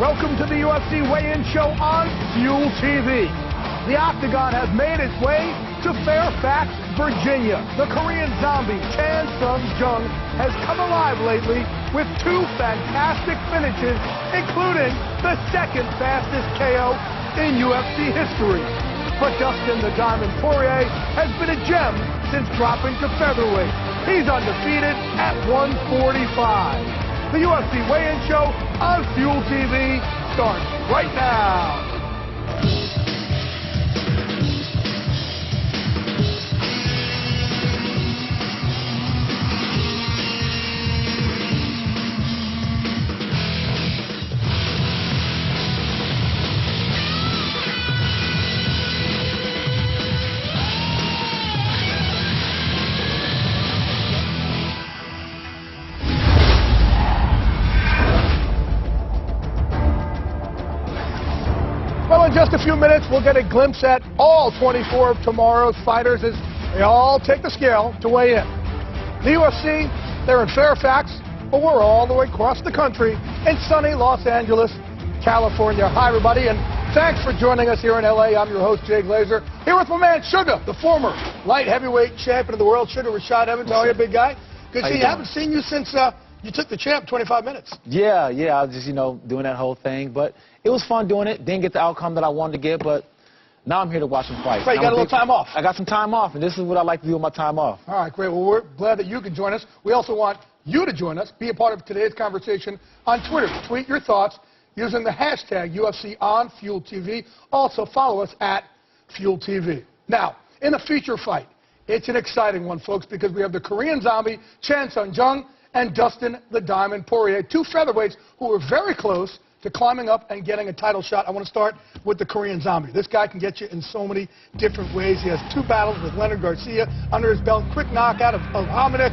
Welcome to the UFC weigh-in show on Fuel TV. The Octagon has made its way to Fairfax, Virginia. The Korean zombie Chan Sung Jung has come alive lately with two fantastic finishes, including the second fastest KO in UFC history. But Dustin the Diamond Poirier has been a gem since dropping to featherweight. He's undefeated at 145. The UFC weigh-in show on Fuel TV starts right now. Well, in just a few minutes, we'll get a glimpse at all 24 of tomorrow's fighters as they all take the scale to weigh in. The UFC, they're in Fairfax, but we're all the way across the country in sunny Los Angeles, California. Hi, everybody, and thanks for joining us here in L.A. I'm your host, Jay Glazer, here with my man, Sugar, the former light heavyweight champion of the world. Sugar, Rashad Evans, how are you, big guy? Good to see you. I haven't seen you since you took the champ 25 minutes. Yeah, I was just, doing that whole thing, but it was fun doing it. Didn't get the outcome that I wanted to get, but now I'm here to watch them fight. Right, you got a little time off. I got some time off, and this is what I like to do with my time off. All right, great. Well, we're glad that you could join us. We also want you to join us, be a part of today's conversation on Twitter. Tweet your thoughts using the hashtag UFC on Fuel TV. Also, follow us at Fuel TV. Now, in the feature fight, it's an exciting one, folks, because we have the Korean zombie, Chan Sung Jung, and Dustin the Diamond Poirier, two featherweights who are very close to climbing up and getting a title shot. I want to start with the Korean zombie. This guy can get you in so many different ways. He has two battles with Leonard Garcia under his belt. Quick knockout of Hominick.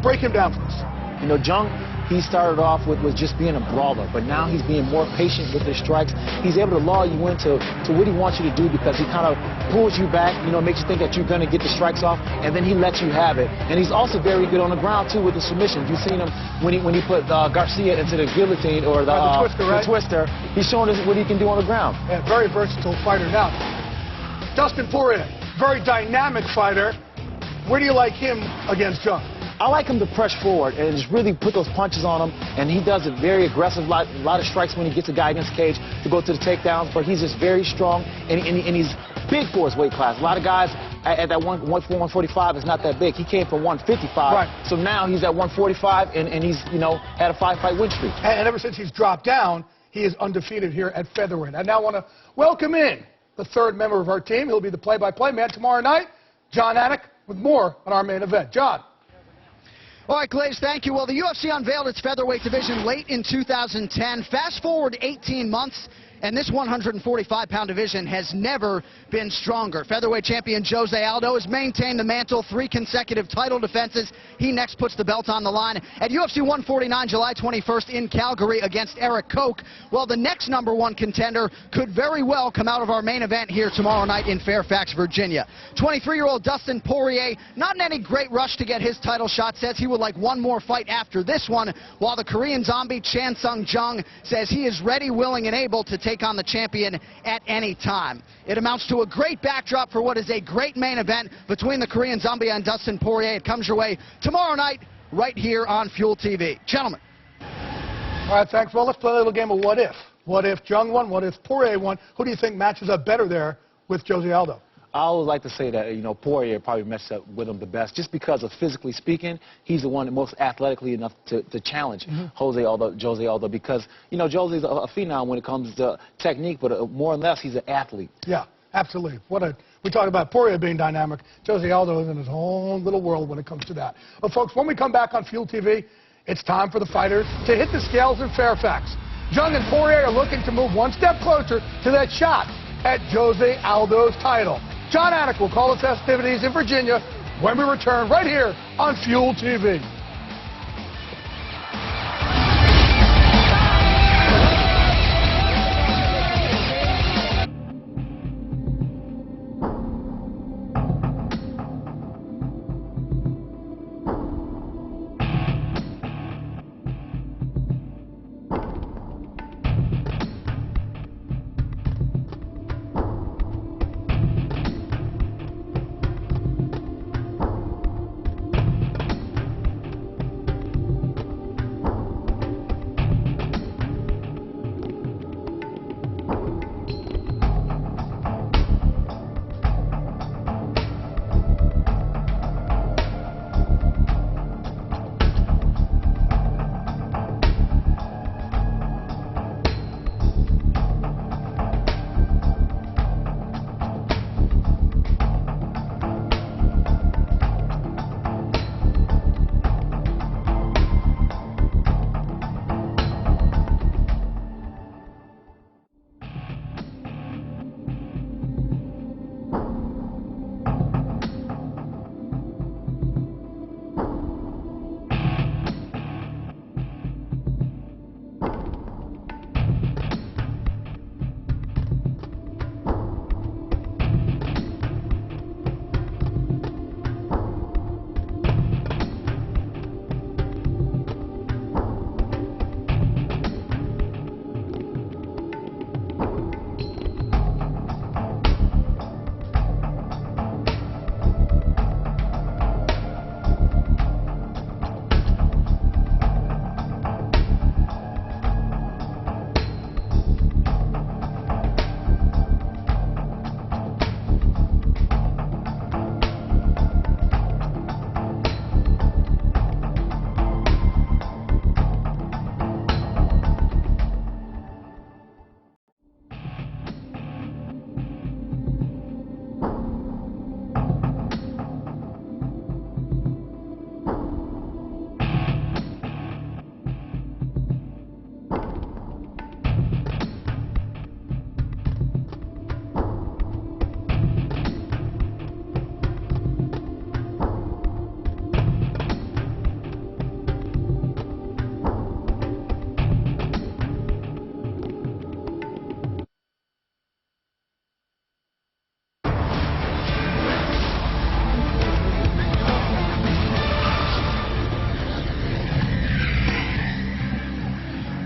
Break him down for us. Jung, he started off with just being a brawler, but now he's being more patient with his strikes. He's able to lull you into what he wants you to do because he kind of pulls you back, makes you think that you're going to get the strikes off, and then he lets you have it. And he's also very good on the ground, too, with the submissions. You've seen him when he put Garcia into the guillotine or the twister, right? The twister. He's showing us what he can do on the ground. Yeah, very versatile fighter. Now, Dustin Poirier, very dynamic fighter. Where do you like him against Jung? I like him to press forward and just really put those punches on him, and he does it very aggressive, a lot of strikes when he gets a guy against cage to go to the takedowns, but he's just very strong, and he's big for his weight class. A lot of guys at that 145 is not that big. He came from 155, right. So now he's at 145, and he's, had a 5-fight win streak. And ever since he's dropped down, he is undefeated here at featherweight. I now want to welcome in the third member of our team. He'll be the play-by-play man tomorrow night, Jon Anik, with more on our main event. John. All right, Glaze, thank you. Well, the UFC unveiled its featherweight division late in 2010. Fast forward 18 months, and this 145-pound division has never been stronger. Featherweight champion Jose Aldo has maintained the mantle, 3 consecutive title defenses. He next puts the belt on the line at UFC 149, July 21st in Calgary against Eric Koch. Well, the next #1 contender could very well come out of our main event here tomorrow night in Fairfax, Virginia. 23-year-old Dustin Poirier, not in any great rush to get his title shot, says he would like one more fight after this one, while the Korean zombie Chan Sung Jung says he is ready, willing, and able to take on the champion at any time. It amounts to a great backdrop for what is a great main event between the Korean zombie and Dustin Poirier. It comes your way tomorrow night right here on Fuel TV. Gentlemen. All right, thanks. Well, let's play a little game of what if. What if Jung won? What if Poirier won? Who do you think matches up better there with Jose Aldo? I always like to say that, Poirier probably matched up with him the best, just because of physically speaking, he's the one most athletically enough to challenge Jose Aldo, because, Jose's a phenom when it comes to technique, but more or less, he's an athlete. Yeah, absolutely. We talk about Poirier being dynamic. Jose Aldo is in his own little world when it comes to that. Well, folks, when we come back on Fuel TV, it's time for the fighters to hit the scales in Fairfax. Jung and Poirier are looking to move one step closer to that shot at Jose Aldo's title. Jon Anik will call the festivities in Virginia when we return right here on Fuel TV.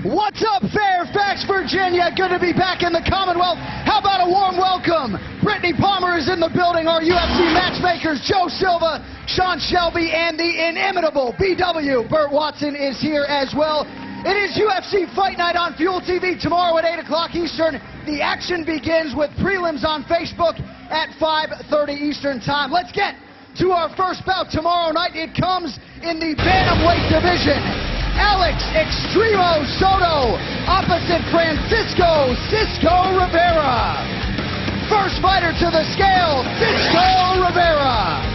What's up, Fairfax, Virginia? Good to be back in the Commonwealth. How about a warm welcome? Brittany Palmer is in the building. Our UFC matchmakers, Joe Silva, Sean Shelby, and the inimitable BW. Burt Watson is here as well. It is UFC Fight Night on Fuel TV tomorrow at 8 o'clock Eastern. The action begins with prelims on Facebook at 5:30 Eastern Time. Let's get to our first bout tomorrow night. It comes in the bantamweight division. Alex Extremo Soto opposite Francisco Cisco Rivera. First fighter to the scale, Cisco Rivera.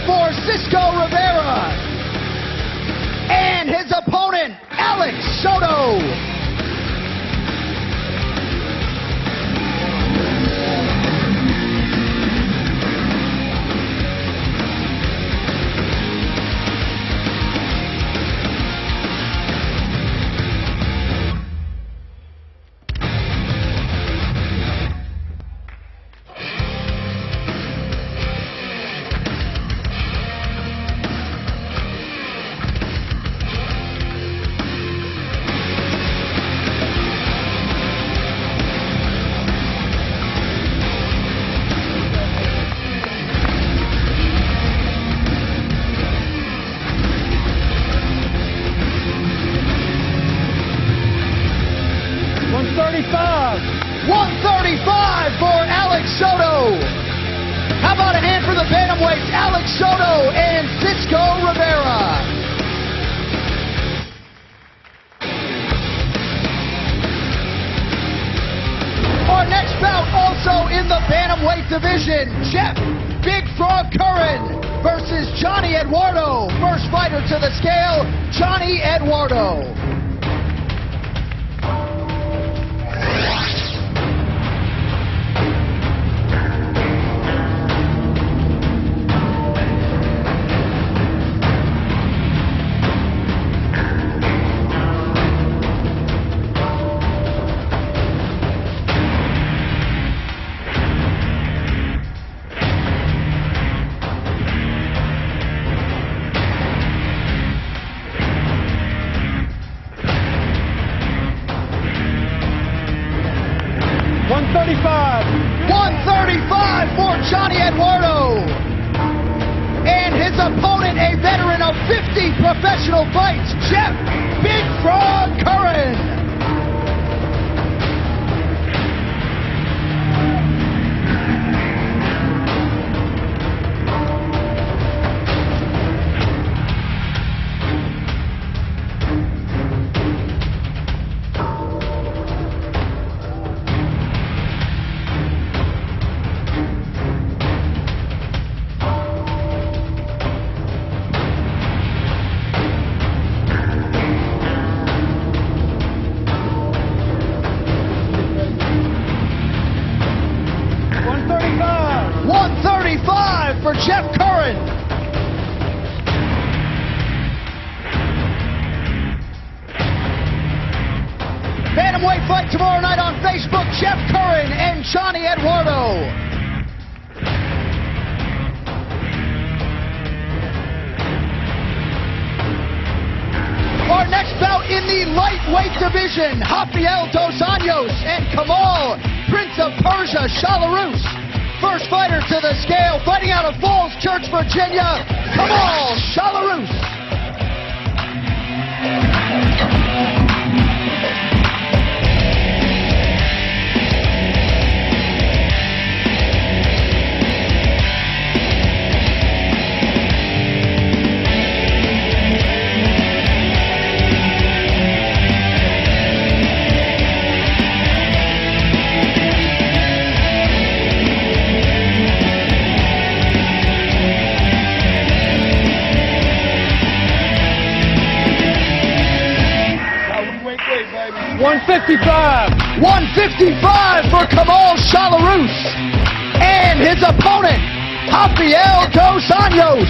For Cisco Rivera and his opponent, Alex Soto. $135 for Alex Soto. How about a hand for the bantamweights, Alex Soto and Cisco Rivera. Our next bout also in the bantamweight division, Jeff Big Frog Curran versus Johnny Eduardo. First fighter to the scale, Johnny Eduardo. $135 for Johnny Eduardo. And his opponent, a veteran of 50 professional fights, Jeff Big Frog Curran. $135 for Jeff Curran. Bantamweight fight tomorrow night on Facebook, Jeff Curran and Johnny Eduardo. Our next bout in the lightweight division, Rafael Dos Anjos and Kamal Prince of Persia Shalarus. First fighter to the scale, fighting out of Falls Church, Virginia, Kamal Shalarus. 155. 155 for Kamal Shalarus and his opponent, Rafael Dos Anjos.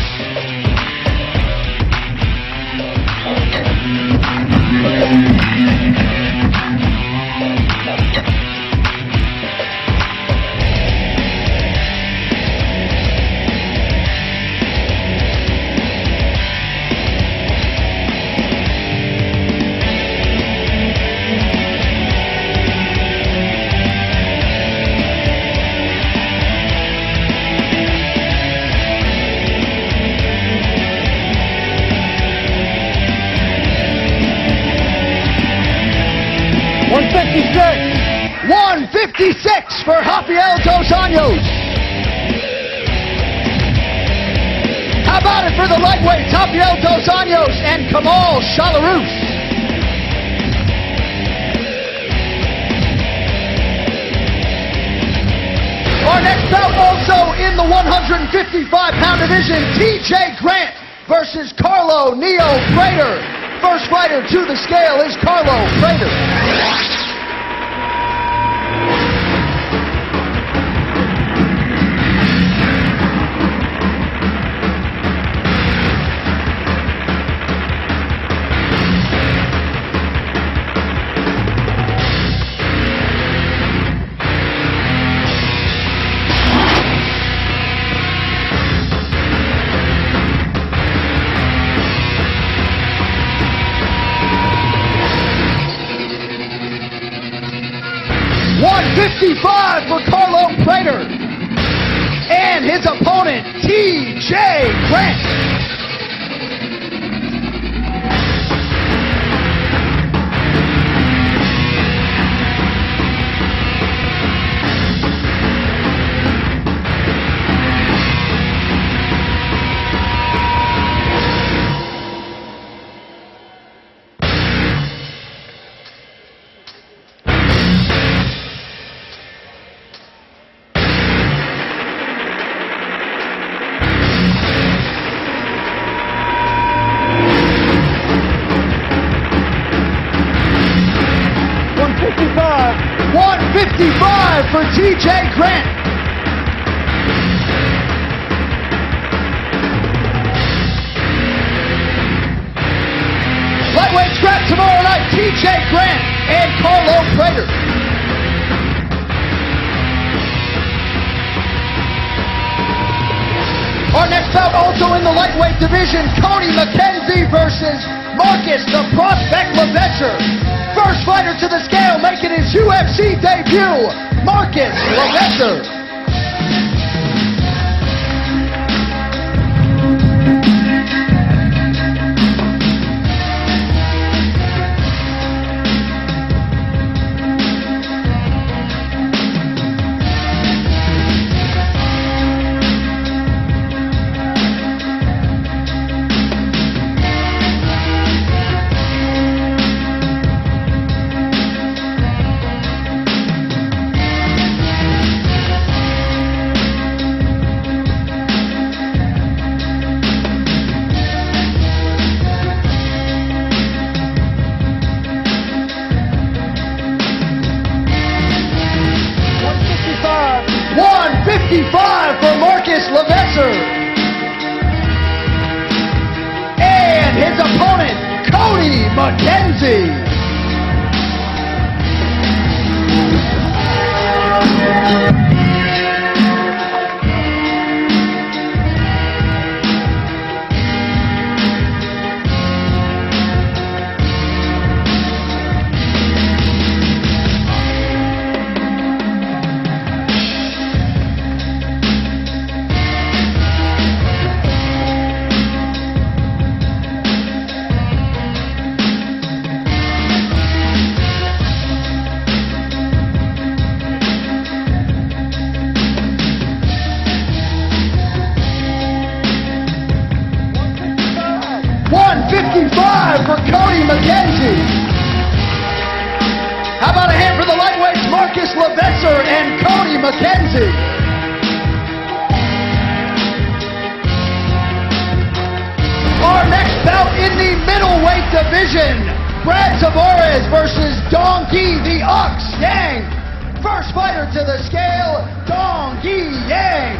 $156 for Rafael Dos Anjos. How about it for the lightweights, Rafael Dos Anjos and Kamal Shalarus? Our next bout also in the 155-pound division, TJ Grant versus Carlo Neo Prater. First fighter to the scale is Carlo Prater. 155 for Carlo Prater and his opponent, TJ Grant. $155 for TJ Grant. Lightweight scrap tomorrow night, TJ Grant and Carlo Prater. Our next bout also in the lightweight division, Cody McKenzie versus Marcus the Prospect LeVesser. First fighter to the scale making his UFC debut, Marcus LeVesser. $155 for Marcus LeVesser and his opponent, Cody McKenzie. $155 for Cody McKenzie. How about a hand for the lightweights, Marcus LeVesser and Cody McKenzie. Our next bout in the middleweight division, Brad Tavares versus Donkey the Ox Yang. First fighter to the scale, Donkey Yang.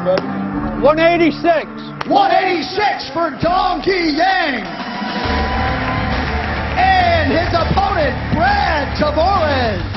Brother. 186. 186 for Donkey Yang. And his opponent, Brad Tavares.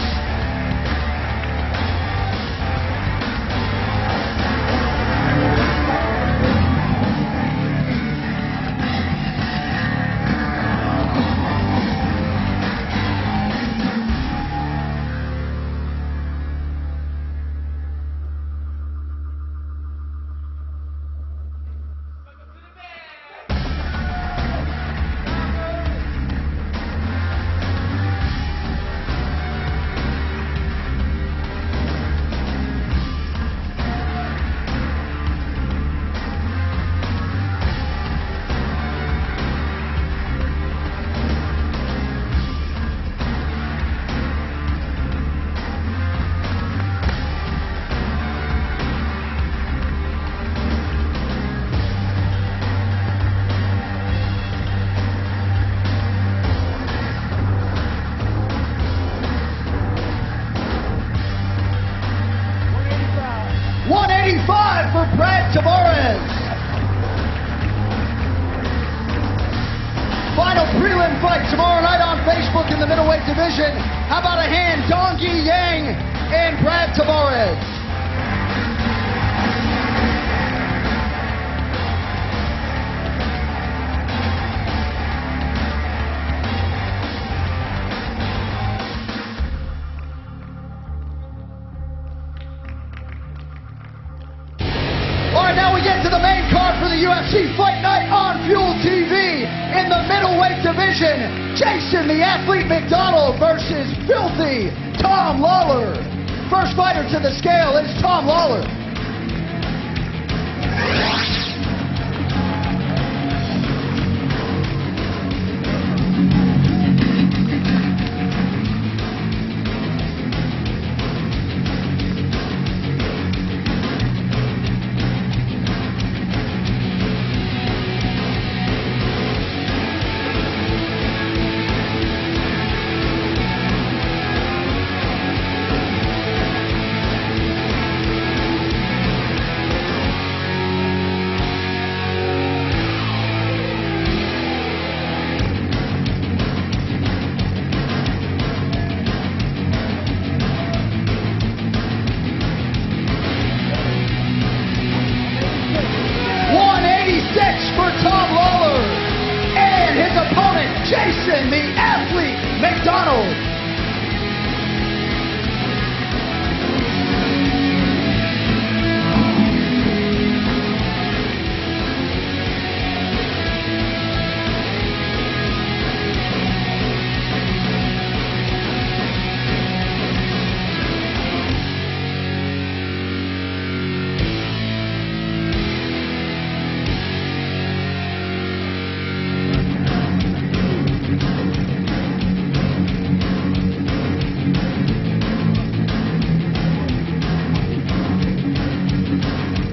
For Brad Tavares. Final prelim fight tomorrow night on Facebook in the middleweight division. How about a hand, Donkey Yang and Brad Tavares? Now we get to the main card for the UFC Fight Night on Fuel TV. In the middleweight division, Jason the Athlete McDonald versus Filthy Tom Lawler. First fighter to the scale is Tom Lawler. For Tom Lawler and his opponent, Jason the Athlete McDonald.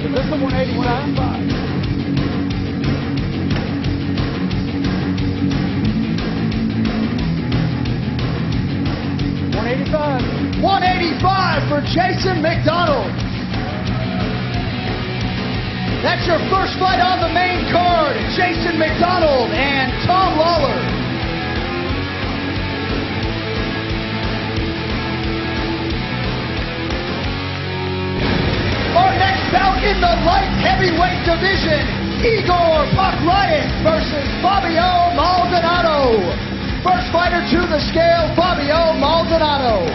This is 180, 185. 185 for Jason McDonald. That's your first fight on the main card. Jason McDonald and Tom Lawler. Our next bout in the light heavyweight division, Igor Patriot versus Fabio Maldonado. First fighter to the scale, Fabio Maldonado.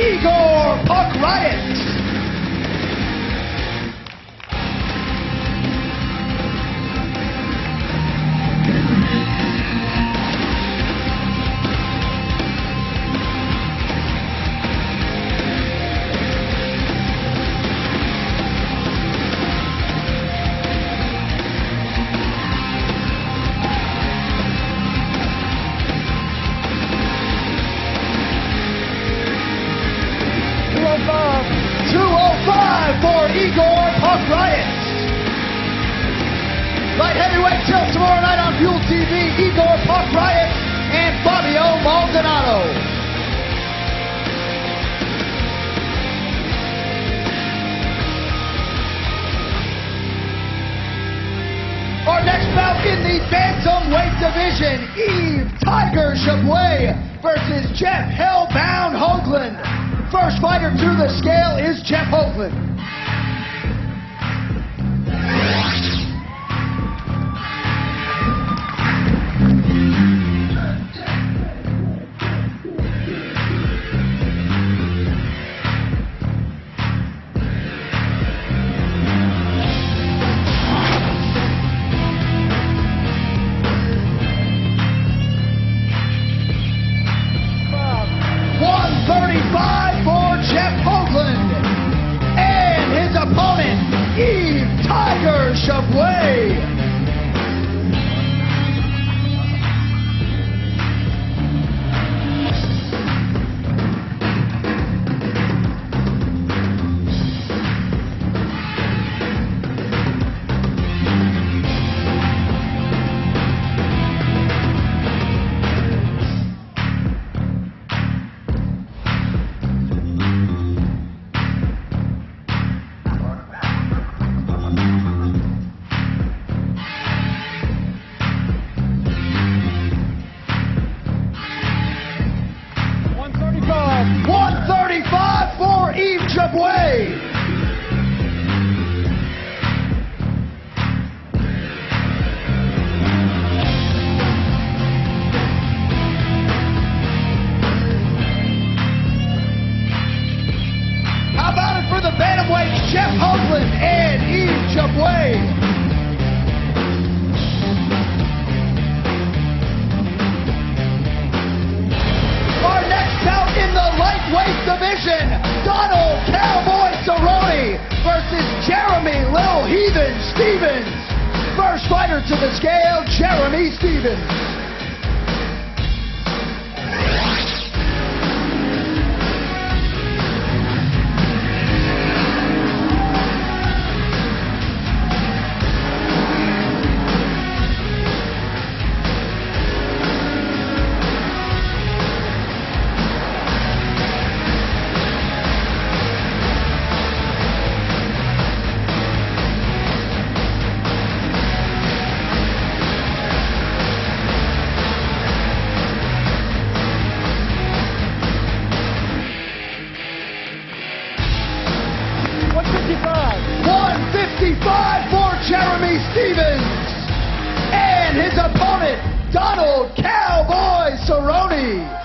Igor Puck Riot. Igor Puck Riot. Light heavyweight tilt tomorrow night on Fuel TV. Igor Puck Riot and Fabio Maldonado. Our next bout in the bantamweight division, Yves Tiger Chabouet versus Jeff Hellbound Hoagland. First fighter to the scale is Jeff Hoagland. Jeff Hoagland and Yves Chabouet. Our next bout in the lightweight division, Donald Cowboy Cerrone versus Jeremy Lil Heathen Stevens. First fighter to the scale, Jeremy Stevens. Jeremy Stevens and his opponent, Donald Cowboy Cerrone.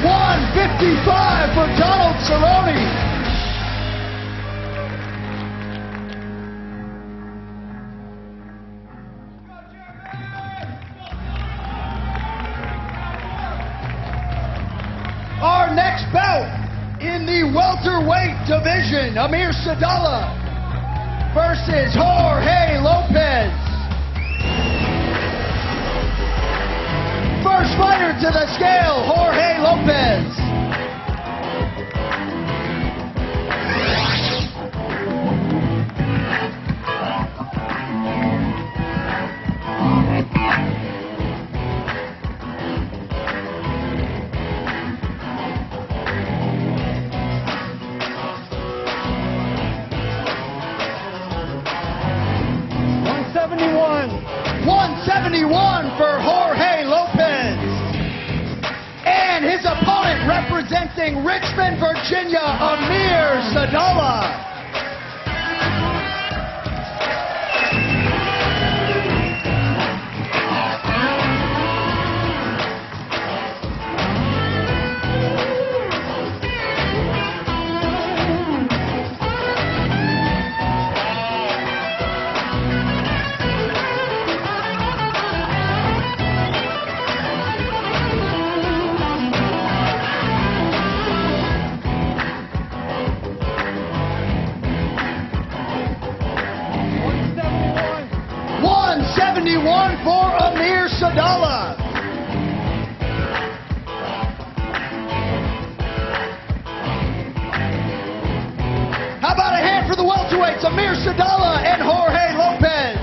$155 for Donald Cerrone. Our next bout in the welterweight division, Amir Sadallah versus Jorge Lopez. First fighter to the scale, Jorge Lopez. 171 for Jorge Lopez. And his opponent representing Richmond, Virginia, Amir Sadollah. For Amir Sadollah. How about a hand for the welterweights, Amir Sadollah and Jorge Lopez.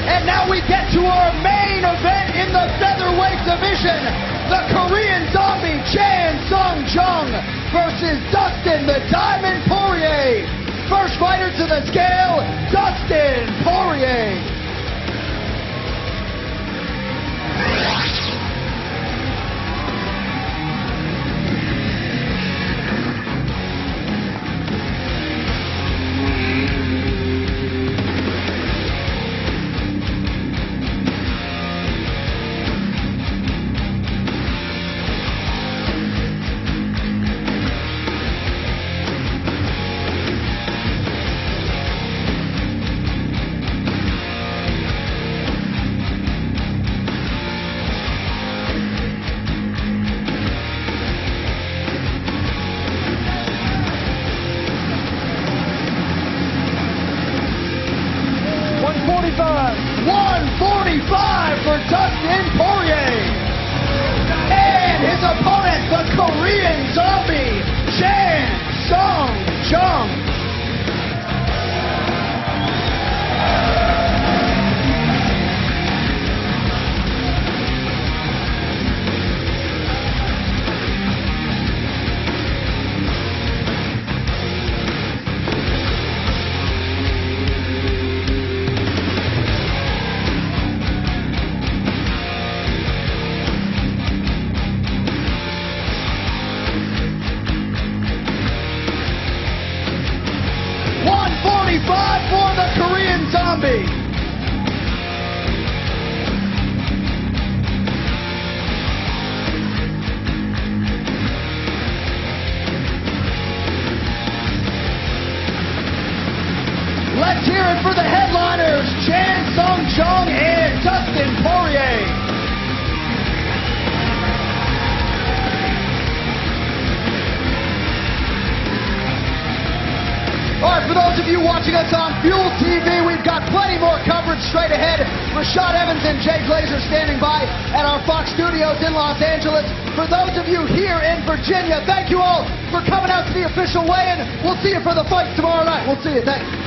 And now we get to our main event in the featherweight division. The Korean Zombie Chan Sung Jung versus Dustin the Diamond Poirier. First fighter to the scale, Dustin Poirier. For Dustin Poirier. And his opponent, the Korean Zombie, Chan Sung Jung. For the Korean Zombie. Let's hear it for the headliners, Chan Sung Jung and Dustin Poirier. All right, for those of you watching us on Fuel TV, we've got plenty more coverage straight ahead. Rashad Evans and Jay Glazer standing by at our Fox studios in Los Angeles. For those of you here in Virginia, thank you all for coming out to the official weigh-in. We'll see you for the fight tomorrow night. We'll see you. Thanks.